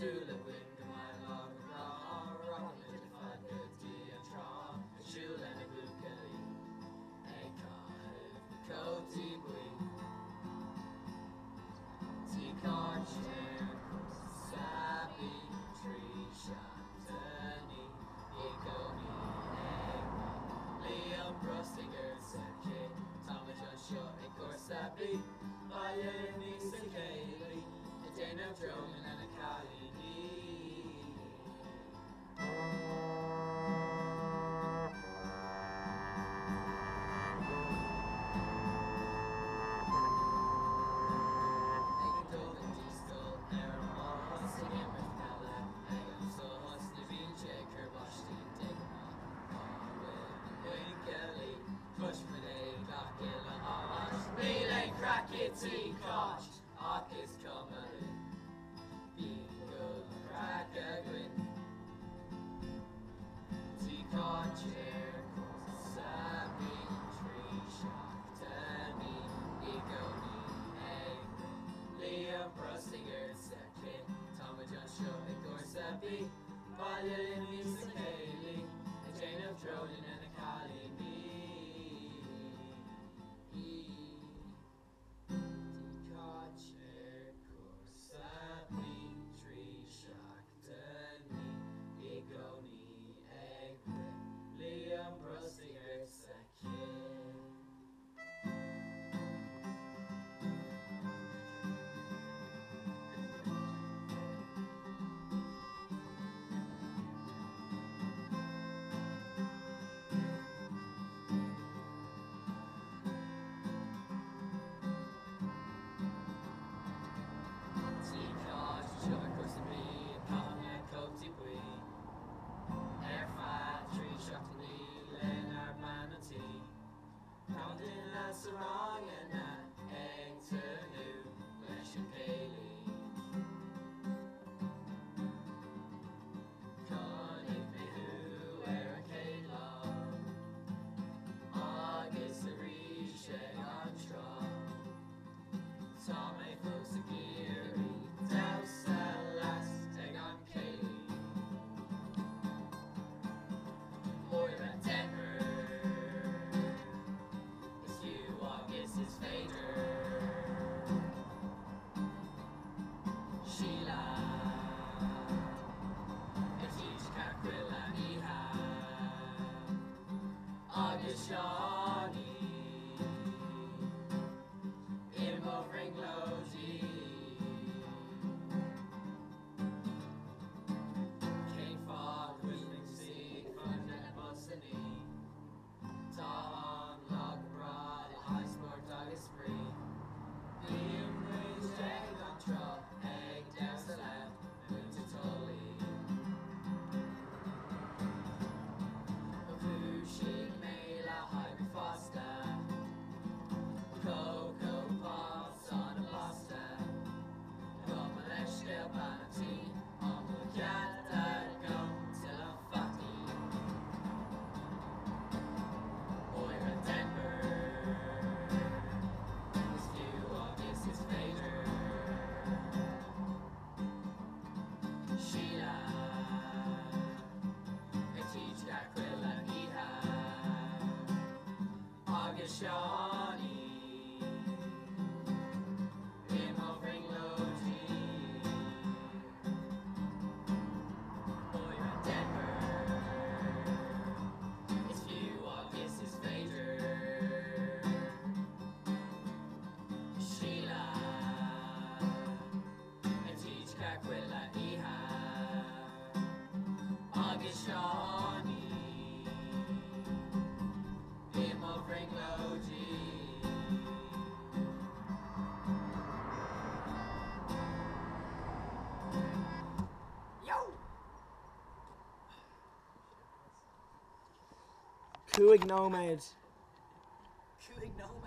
Shula win the my love raw, rock the fun good tea and traw, Shula and a bukali, a car, coaty wing, tea car chair, sappy tree shantani, Egoni, Liam Brustinger, Serkey, Thomas John Shaw, a Corsapi, Bayern, Kaylee. Dana Drone and a Kali. Crackety Koch, Arcus Comedy, Bingo, Crackagwin, Tea-Con Chair, Sappy, Tree Shock, Danny, Egoni, Eggman, Liam Brustinger, Second, Thomas John Shaw, Igor Sappy, Violin, Lisa Kaylee, a Jane of Dronin and a Kali. Sarong and that egg to new flesh and Kaylee. Connick me who where a Kayla. August the Risheg on Traw. Tommy folks a Geary. Douse that last egg on Kaylee. Moira Denver. His fader Sheila it's each Caquilla Iha Agashani Imo Ringlodi King Fog Whistling Sea Fun and Bosany Tom Log Broad High Sport Dog is free Liam raised egg on Trump Egg down the left Winter Tully Fushig Mela Hybe Foster Coco Pops on a Basta Gomaleshka Banati Omugata Gum Tilla Fati Moira Denver His view of this is fader Sheila I teach Aquila Iha Agashani Imo Ringlodi Moira Denver His view of this is fader Sheila I teach Caquilla Iha Agashani Imo Ringlodi Yo! Cuig Nomad. Cuig Nomad.